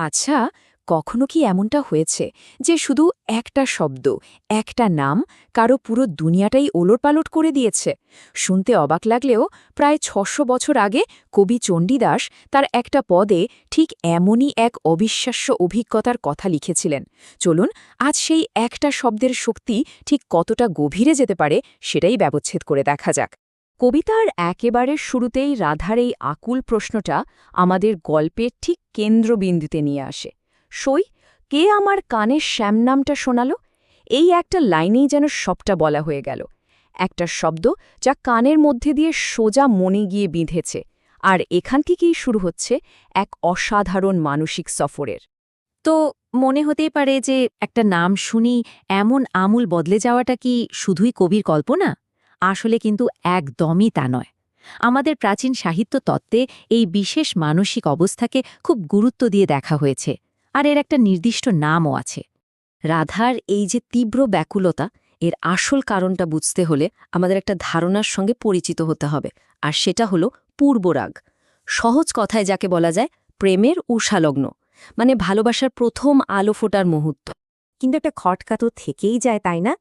আচ্ছা, কখনো কি এমনটা হয়েছে যে শুধু একটা শব্দ, একটা নাম কারো পুরো দুনিয়াটাই ওলটপালট করে দিয়েছে? শুনতে অবাক লাগলেও প্রায় ৬০০ বছর আগে কবি চণ্ডীদাস তার একটা পদে ঠিক এমনই এক অবিশ্বাস্য অভিজ্ঞতার কথা লিখেছিলেন। চলুন আজ সেই একটা শব্দের শক্তি ঠিক কতটা গভীরে যেতে পারে সেটাই ব্যবচ্ছেদ করে দেখা যাক। কবিতার একেবারে শুরুতেই রাধার এই আকুল প্রশ্নটা আমাদের গল্পের ঠিক কেন্দ্রবিন্দুতে নিয়ে আসে। সই, কে আমার কানে শ্যাম নামটা শোনালো? এই একটা লাইনেই যেন সবটা বলা হয়ে গেল। একটা শব্দ যা কানের মধ্যে দিয়ে সোজা মনে গিয়ে বিঁধেছে, আর এখান থেকেই শুরু হচ্ছে এক অসাধারণ মানসিক সফরের। তো মনে হতেই পারে যে একটা নাম শুনি এমন আমূল বদলে যাওয়াটা কি শুধুই কবির কল্পনা? আসলে কিন্তু একদমই তা নয়। আমাদের প্রাচীন সাহিত্য তত্ত্বে এই বিশেষ মানসিক অবস্থাকে খুব গুরুত্ব দিয়ে দেখা হয়েছে, আর এর একটা নির্দিষ্ট নামও আছে। রাধার এই যে তীব্র ব্যাকুলতা, এর আসল কারণটা বুঝতে হলে আমাদের একটা ধারণার সঙ্গে পরিচিত হতে হবে, আর সেটা হলো পূর্বরাগ। সহজ কথায় যাকে বলা যায় প্রেমের ঊষালগ্ন, মানে ভালোবাসার প্রথম আলো ফোটার মুহূর্ত। কিন্তু একটা খটকা তো থেকেই যায়, তাই না?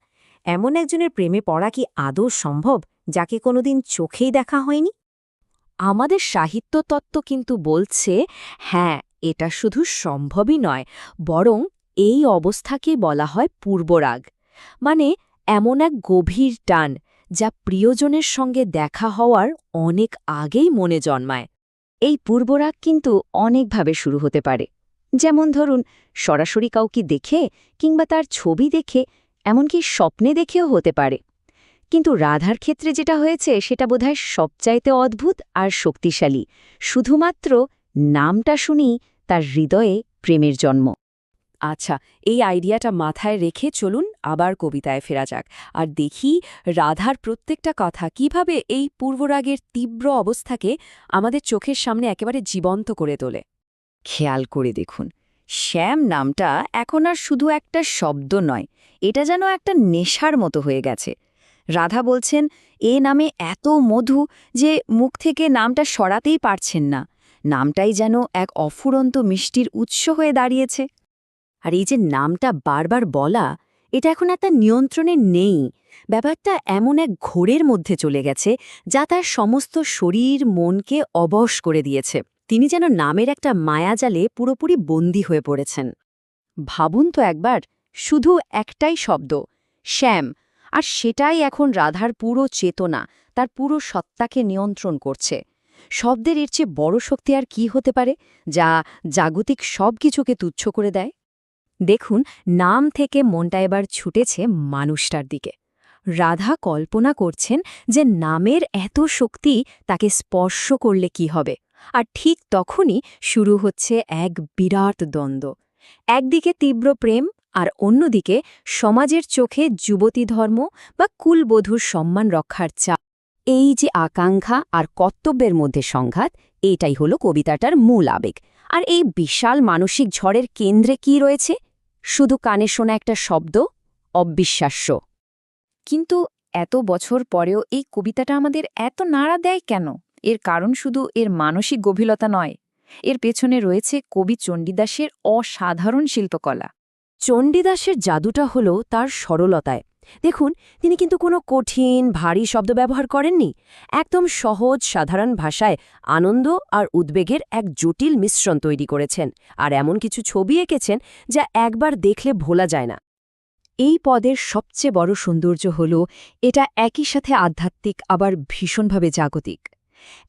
এমন একজনের প্রেমে পড়া কি আদৌ সম্ভব, যাকে কোনোদিন চোখেই দেখা হয়নি? আমাদের সাহিত্য তত্ত্ব কিন্তু বলছে, হ্যাঁ, এটা শুধু সম্ভবই নয়, বরং এই অবস্থাকে বলা হয় পূর্বরাগ। মানে এমন এক গভীর টান যা প্রিয়জনের সঙ্গে দেখা হওয়ার অনেক আগেই মনে জন্মায়। এই পূর্বরাগ কিন্তু অনেকভাবে শুরু হতে পারে। যেমন ধরুন, সরাসরি কাউকে দেখে কিংবা তার ছবি দেখে, এমনকি স্বপ্নে দেখেও হতে পারে। কিন্তু রাধার ক্ষেত্রে যেটা হয়েছে সেটা বোধহয় সবচাইতে অদ্ভুত আর শক্তিশালী। শুধুমাত্র নামটা শুনি তার হৃদয়ে প্রেমের জন্ম। আচ্ছা, এই আইডিয়াটা মাথায় রেখে চলুন আবার কবিতায় ফেরা যাক, আর দেখি রাধার প্রত্যেকটা কথা কিভাবে এই পূর্বরাগের তীব্র অবস্থাকে আমাদের চোখের সামনে একেবারে জীবন্ত করে তোলে। খেয়াল করে দেখুন, শ্যাম নামটা এখন আর শুধু একটা শব্দ নয়, এটা যেন একটা নেশার মতো হয়ে গেছে। রাধা বলছেন, এ নামে এত মধু যে মুখ থেকে নামটা সরাতেই পারছেন না। নামটাই যেন এক অফুরন্ত মিষ্টির উৎস হয়ে দাঁড়িয়েছে। আর এই যে নামটা বারবার বলা, এটা এখন একটা নিয়ন্ত্রণে নেই। ব্যাপারটা এমন এক ঘোরের মধ্যে চলে গেছে যা তার সমস্ত শরীর মনকে অবশ করে দিয়েছে। তিনি যেন নামের একটা মায়াজালে পুরোপুরি বন্দী হয়ে পড়েছেন। ভাবুন তো একবার, শুধু একটাই শব্দ, শ্যাম, আর সেটাই এখন রাধার পুরো চেতনা, তার পুরো সত্তাকে নিয়ন্ত্রণ করছে। শব্দের এর চেয়ে বড় শক্তি আর কি হতে পারে, যা জাগতিক সব কিছুকে তুচ্ছ করে দেয়? দেখুন, নাম থেকে মনটা এবার ছুটেছে মানুষটার দিকে। রাধা কল্পনা করছেন যে নামের এত শক্তি তাকে স্পর্শ করলে কি হবে, আর ঠিক তখনই শুরু হচ্ছে এক বিরাট দ্বন্দ্ব। একদিকে তীব্র প্রেম, আর অন্যদিকে সমাজের চোখে যুবতী ধর্ম বা কুলবধূর সম্মান রক্ষার চাপ। এই যে আকাঙ্ক্ষা আর কর্তব্যের মধ্যে সংঘাত, এটাই হলো কবিতাটার মূল আবেগ। আর এই বিশাল মানসিক ঝড়ের কেন্দ্রে কি রয়েছে? শুধু কানে শোনা একটা শব্দ, অবিশ্বাস্য। কিন্তু এত বছর পরেও এই কবিতাটা আমাদের এত নাড়া দেয় কেন? এর কারণ শুধু এর মানসিক গভীরতা নয়, এর পেছনে রয়েছে কবি চণ্ডীদাসের অসাধারণ শিল্পকলা। চণ্ডীদাসের জাদুটা হলো তার সরলতায়। দেখুন, তিনি কিন্তু কোনো কঠিন ভারী শব্দ ব্যবহার করেননি। একদম সহজ সাধারণ ভাষায় আনন্দ আর উদ্বেগের এক জটিল মিশ্রণ তৈরি করেছেন, আর এমন কিছু ছবি এঁকেছেন যা একবার দেখলে ভোলা যায় না। এই পদের সবচেয়ে বড় সৌন্দর্য হল এটা একই সাথে আধ্যাত্মিক আবার ভীষণভাবে জাগতিক।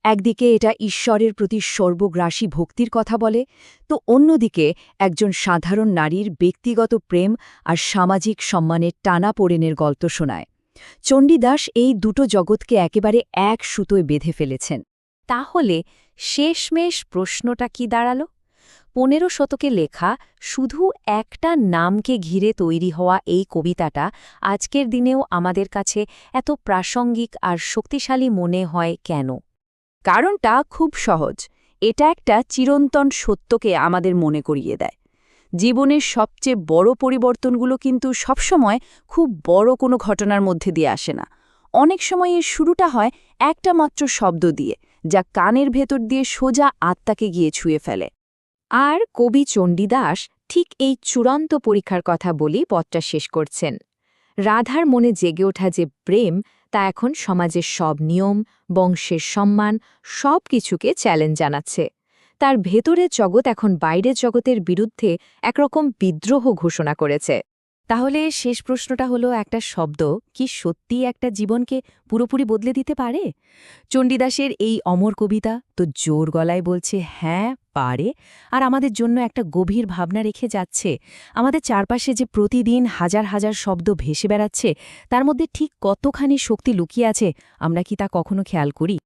একদিকে এটা ঈশ্বরের প্রতি সর্বগ্রাসী ভক্তির কথা বলে, তো অন্যদিকে একজন সাধারণ নারীর ব্যক্তিগত প্রেম আর সামাজিক সম্মানের টানাপোড়েনের গল্প শোনায়। চণ্ডীদাস এই দুটো জগৎকে একেবারে এক সুতোয় বেঁধে ফেলেছেন। তাহলে শেষমেশ প্রশ্নটা কি দাঁড়ালো? ১৫ শতকে লেখা শুধু একটা নামকে ঘিরে তৈরি হওয়া এই কবিতাটা আজকের দিনেও আমাদের কাছে এত প্রাসঙ্গিক আর শক্তিশালী মনে হয় কেন? কারণটা খুব সহজ। এটা একটা চিরন্তন সত্যকে আমাদের মনে করিয়ে দেয়। জীবনের সবচেয়ে বড় পরিবর্তনগুলো কিন্তু সবসময় খুব বড় কোনো ঘটনার মধ্যে দিয়ে আসে না। অনেক সময় এর শুরুটা হয় একটা মাত্র শব্দ দিয়ে, যা কানের ভেতর দিয়ে সোজা আত্মাকে গিয়ে ছুঁয়ে ফেলে। আর কবি চণ্ডীদাস ঠিক এই চূড়ান্ত পরীক্ষার কথা বলেই পথটা শেষ করছেন। রাধার মনে জেগে ওঠা যে প্রেম, তা এখন সমাজের সব নিয়ম, বংশের সম্মান, সব কিছুকে চ্যালেঞ্জ জানাচ্ছে। তার ভেতরের জগৎ এখন বাইরের জগতের বিরুদ্ধে একরকম বিদ্রোহ ঘোষণা করেছে। তাহলে শেষ প্রশ্নটা হলো, একটা শব্দ কি সত্যিই একটা জীবনকে পুরোপুরি বদলে দিতে পারে? চণ্ডীদাসের এই অমর কবিতা তো জোর গলায় বলছে হ্যাঁ পারে, আর আমাদের জন্য একটা গভীর ভাবনা রেখে যাচ্ছে। আমাদের চারপাশে যে প্রতিদিন হাজার হাজার শব্দ ভেসে বেড়াচ্ছে, তার মধ্যে ঠিক কতখানি শক্তি লুকিয়ে আছে, আমরা কি তা কখনো খেয়াল করি?